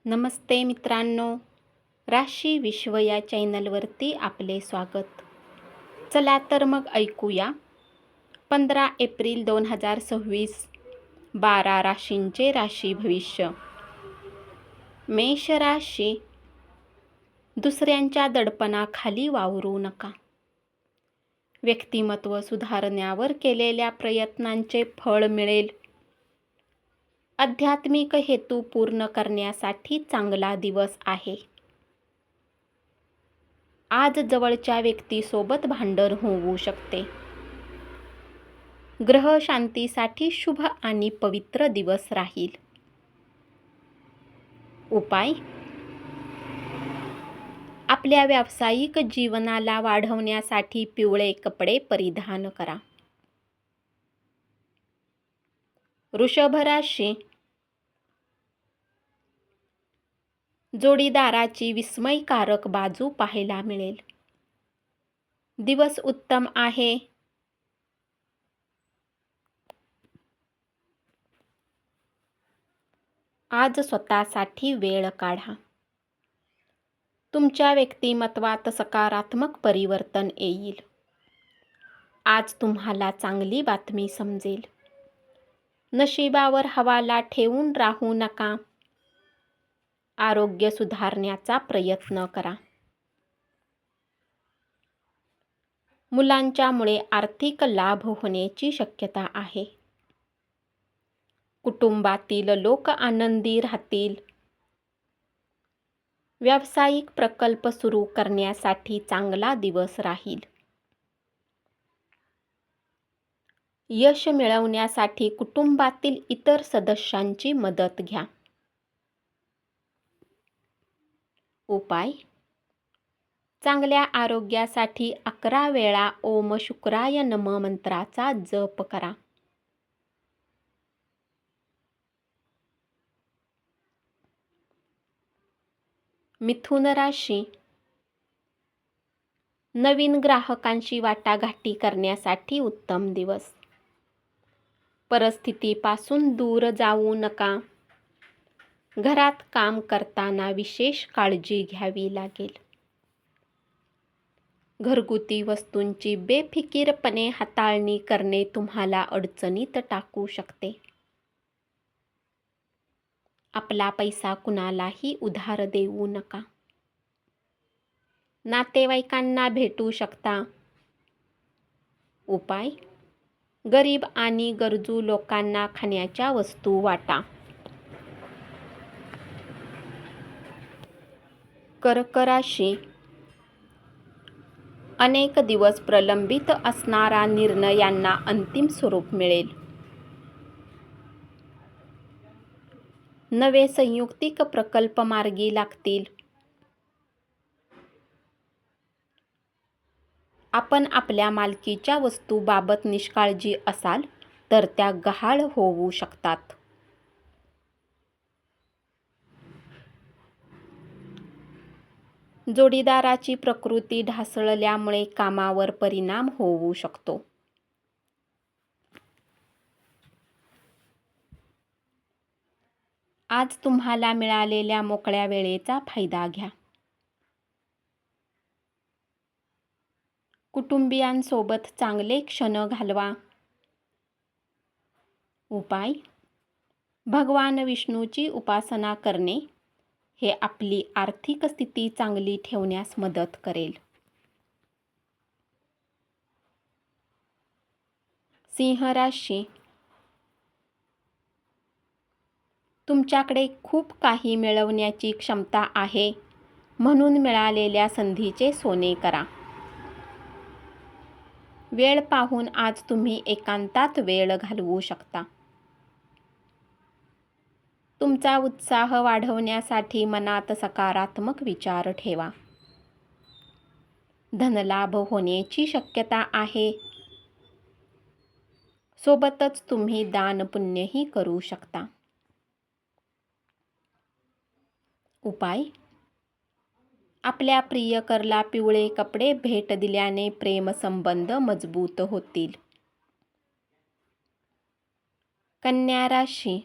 नमस्ते मित्रांनो, राशी विश्व या चॅनलवरती आपले स्वागत. चला तर मग ऐकूया 15 एप्रिल 2026 12 राशींचे राशी भविष्य. मेष राशी, दुसऱ्यांच्या दडपणाखाली वावरू नका. व्यक्तिमत्व सुधारण्यावर केलेल्या प्रयत्नांचे फळ मिळेल. आध्यात्मिक हेतू पूर्ण करण्यासाठी चांगला दिवस आहे. आज जवळच्या व्यक्तीसोबत भांडण होऊ शकते. ग्रह शांतीसाठी शुभ आणि पवित्र दिवस राहील. उपाय: आपल्या व्यावसायिक जीवनाला वाढवण्यासाठी पिवळे कपडे परिधान करा. वृषभ राशी, जोडीदाराची विस्मयकारक बाजू पाहायला मिळेल. दिवस उत्तम आहे. आज स्वतःसाठी वेळ काढा. तुमच्या व्यक्तिमत्वात सकारात्मक परिवर्तन येईल. आज तुम्हाला चांगली बातमी समजेल. नशिबावर हवाला ठेवून राहू नका. आरोग्य सुधारण्याचा प्रयत्न करा. मुलांच्यामुळे आर्थिक लाभ होण्याची शक्यता आहे. कुटुंबातील लोक आनंदी राहतील. व्यावसायिक प्रकल्प सुरू करण्यासाठी चांगला दिवस राहील. यश मिळवण्यासाठी कुटुंबातील इतर सदस्यांची मदत घ्या. उपाय: चांगल्या आरोग्यासाठी 11 वेळा ओम शुक्राय नमः मंत्राचा जप करा. मिथुन राशी, नवीन ग्राहकांशी वाटाघाटी करण्यासाठी उत्तम दिवस. परिस्थितीपासून दूर जाऊ नका. घरात काम करताना विशेष काळजी घ्यावी लागेल. घरगुती वस्तूंची बेफिकीरपणे हाताळणी करणे तुम्हाला अडचणीत टाकू शकते. आपला पैसा कुणालाही उधार देऊ नका. नातेवाईकांना भेटू शकता. उपाय: गरीब आणि गरजू लोकांना खाण्याच्या वस्तू वाटा. कर्क राशी, अनेक दिवस प्रलंबित असणारा निर्णयांना अंतिम स्वरूप मिळेल. नवे संयुक्तिक प्रकल्प मार्गी लागतील. आपण आपल्या मालकीच्या वस्तूबाबत निष्काळजी असाल तर त्या गहाळ होऊ शकतात. जोडीदाराची प्रकृती ढासळल्यामुळे कामावर परिणाम होऊ शकतो. आज तुम्हाला मिळालेल्या मोकळ्या वेळेचा फायदा घ्या. कुटुंबियांसोबत चांगले क्षण घालवा. उपाय: भगवान विष्णूची उपासना करणे हे आपली आर्थिक स्थिती चांगली ठेवण्यास मदत करेल. सिंह राशी, तुमच्याकडे खूप काही मिळवण्याची क्षमता आहे, म्हणून मिळालेल्या संधीचे सोने करा. वेळ पाहून आज तुम्ही एकांतात वेळ घालवू शकता. तुमचा उत्साह वाढवण्यासाठी मनात सकारात्मक विचार ठेवा. धनलाभ होण्याची शक्यता आहे. सोबतच तुम्ही दानपुण्यही करू शकता. उपाय: आपल्या प्रियकराला पिवळे कपडे भेट दिल्याने प्रेमसंबंध मजबूत होतील. कन्या राशी,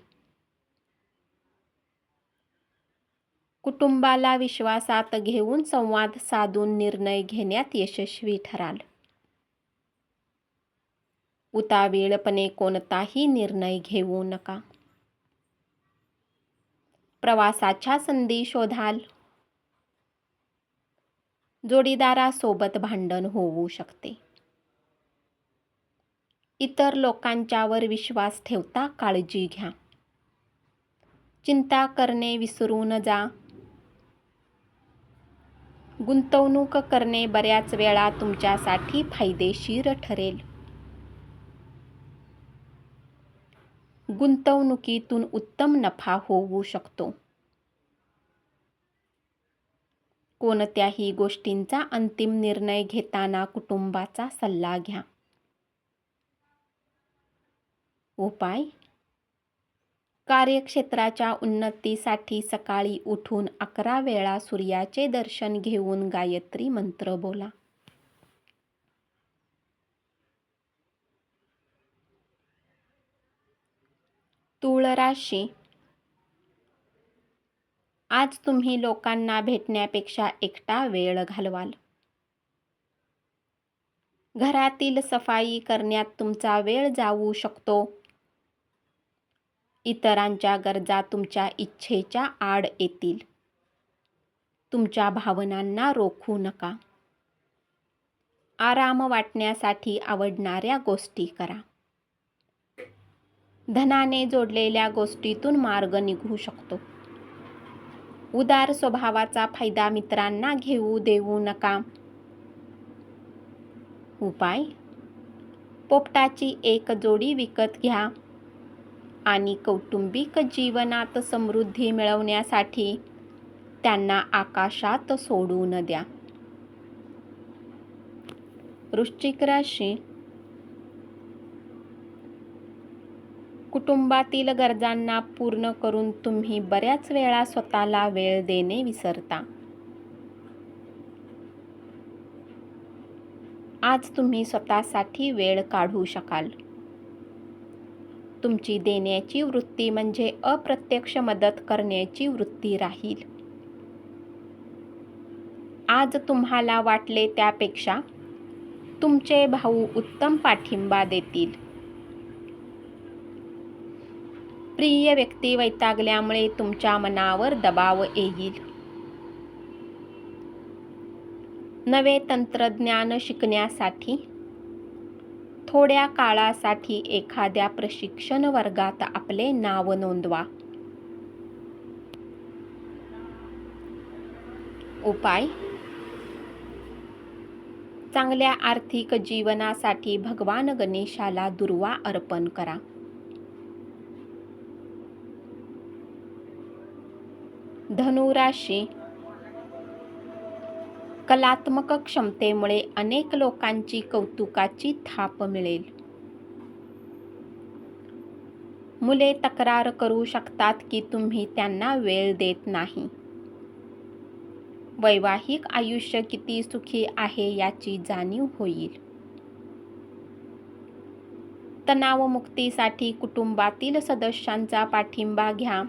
कुटुंबाला विश्वासात घेऊन संवाद साधून निर्णय घेण्यात यशस्वी ठराल. उतावीळपणे कोणताही निर्णय घेऊ नका. प्रवासाच्या संधी शोधाल. जोडीदारासोबत भांडण होऊ शकते. इतर लोकांच्यावर विश्वास ठेवता काळजी घ्या. चिंता करणे विसरून जा. गुंतवणूक करणे बऱ्याच वेळा तुमच्यासाठी फायदेशीर ठरेल. गुंतवणुकीतून उत्तम नफा होऊ शकतो. कोणत्याही गोष्टींचा अंतिम निर्णय घेताना कुटुंबाचा सल्ला घ्या. उपाय: कार्यक्षेत्राच्या उन्नतीसाठी सकाळी उठून 11 वेळा सूर्याचे दर्शन घेऊन गायत्री मंत्र बोला. तुळ राशी, आज तुम्ही लोकांना भेटण्यापेक्षा एकटा वेळ घालवाल. घरातील सफाई करण्यात तुमचा वेळ जाऊ शकतो. इतरांच्या गरजा तुमच्या इच्छेच्या आड येतील. तुमच्या भावनांना रोखू नका. आराम वाटण्यासाठी आवडणाऱ्या गोष्टी करा. धनाने जोडलेल्या गोष्टीतून मार्ग निघू शकतो. उदार स्वभावाचा फायदा मित्रांना घेऊ देऊ नका. उपाय: पोपटाची एक जोडी विकत घ्या आणि कौटुंबिक जीवनात समृद्धी मिळवण्यासाठी त्यांना आकाशात सोडून द्या. वृश्चिक राशी, कुटुंबातील गरजांना पूर्ण करून तुम्ही बऱ्याच वेळा स्वतःला वेळ देणे विसरता. आज तुम्ही स्वतःसाठी वेळ काढू शकाल. तुमची देण्याची वृत्ती म्हणजे अप्रत्यक्ष मदत करण्याची वृत्ती राहील. आज तुम्हाला वाटले त्यापेक्षा तुमचे भाऊ उत्तम पाठिंबा देतील. प्रिय व्यक्ती वैतागल्यामुळे तुमच्या मनावर दबाव येईल. नवे तंत्रज्ञान शिकण्यासाठी थोड्या काळासाठी एखाद्या प्रशिक्षण वर्गात आपले नाव नोंदवा. उपाय: चांगल्या आर्थिक जीवनासाठी भगवान गणेशाला दुर्वा अर्पण करा. धनु राशी, कलात्मक क्षमतेमुळे अनेक लोकांची कौतुकाची थाप मिळेल. मुले तक्रार करू शकतात की तुम्ही त्यांना वेळ देत नाही. वैवाहिक आयुष्य किती सुखी आहे याची जाणीव होईल. तणावमुक्तीसाठी कुटुंबातील सदस्यांचा पाठिंबा घ्या.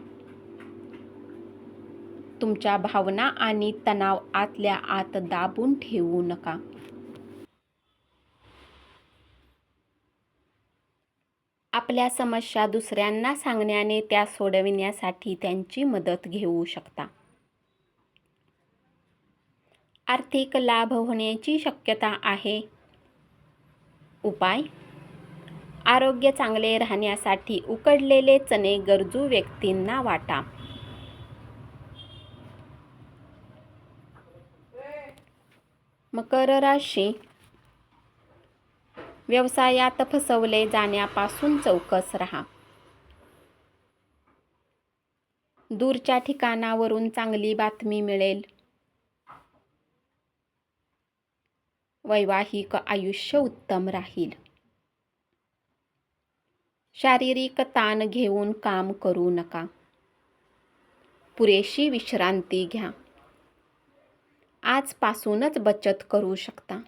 तुमच्या भावना आणि तणाव आतल्या आत दाबून ठेवू नका. आपल्या समस्या दुसऱ्यांना सांगण्याने त्या सोडविण्यासाठी त्यांची मदत घेऊ शकता. आर्थिक लाभ होण्याची शक्यता आहे. उपाय: आरोग्य चांगले राहण्यासाठी उकडलेले चणे गरजू व्यक्तींना वाटा. मकर राशी, व्यवसायात फसवले जाण्यापासून चौकस राहा. दूरच्या ठिकाणावरून चांगली बातमी मिळेल. वैवाहिक आयुष्य उत्तम राहील. शारीरिक ताण घेऊन काम करू नका. पुरेशी विश्रांती घ्या. आजपासूनच बचत करू शकता.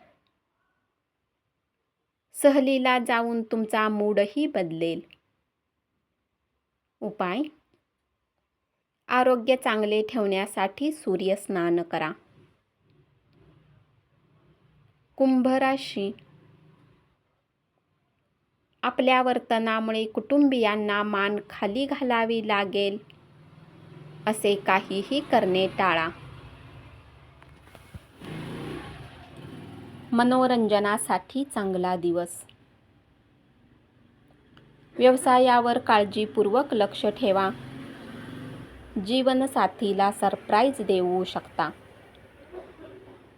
सहलीला जाऊन तुमचा मूडही बदलेल. उपाय: आरोग्य चांगले ठेवण्यासाठी सूर्यस्नान करा. कुंभ राशी: आपल्या वर्तनामुळे कुटुंबियांना मान खाली घालावी लागेल असे काहीही करणे टाळा. मनोरंजनासाठी चांगला दिवस. व्यवसायावर काळजीपूर्वक लक्ष ठेवा. जीवनसाथीला सरप्राईज देऊ शकता.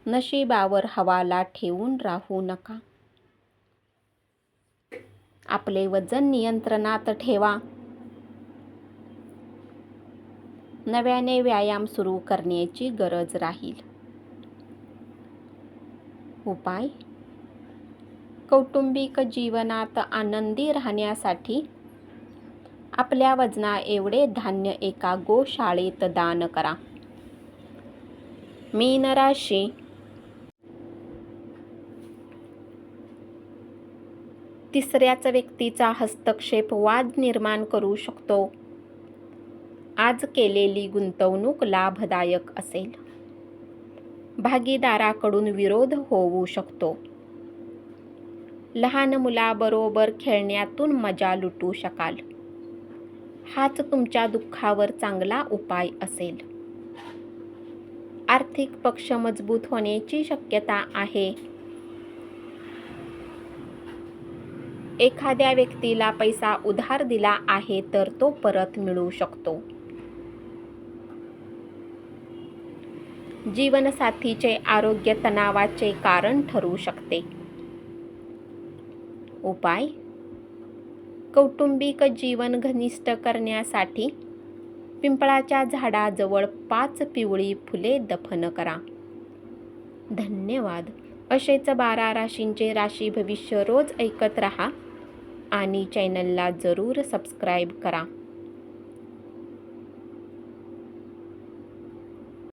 नशिबावर हवाला ठेवून राहू नका. आपले वजन नियंत्रणात ठेवा. नव्याने व्यायाम सुरू करण्याची गरज राहील. उपाय: कौटुंबिक जीवनात आनंदी राहण्यासाठी आपल्या वजना एवढे धान्य एका गोशाळेत दान करा. मीन राशी: तिसऱ्याच व्यक्तीचा हस्तक्षेप वाद निर्माण करू शकतो. आज केलेली गुंतवणूक लाभदायक असेल. भागीदाराकडून विरोध होऊ शकतो. लहान मुलाबरोबर खेळण्यातून मजा लुटू शकाल. हाच तुमच्या दुःखावर चांगला उपाय असेल. आर्थिक पक्ष मजबूत होण्याची शक्यता आहे. एखाद्या व्यक्तीला पैसा उधार दिला आहे तर तो परत मिळू शकतो. जीवनसाथीचे आरोग्य तणावाचे कारण ठरू शकते. उपाय: कौटुंबिक जीवन घनिष्ठ करण्यासाठी पिंपळाच्या झाडाजवळ 5 पिवळी फुले दफन करा. धन्यवाद. असेच 12 राशींचे राशी भविष्य रोज ऐकत रहा आणि चॅनलला जरूर सबस्क्राईब करा.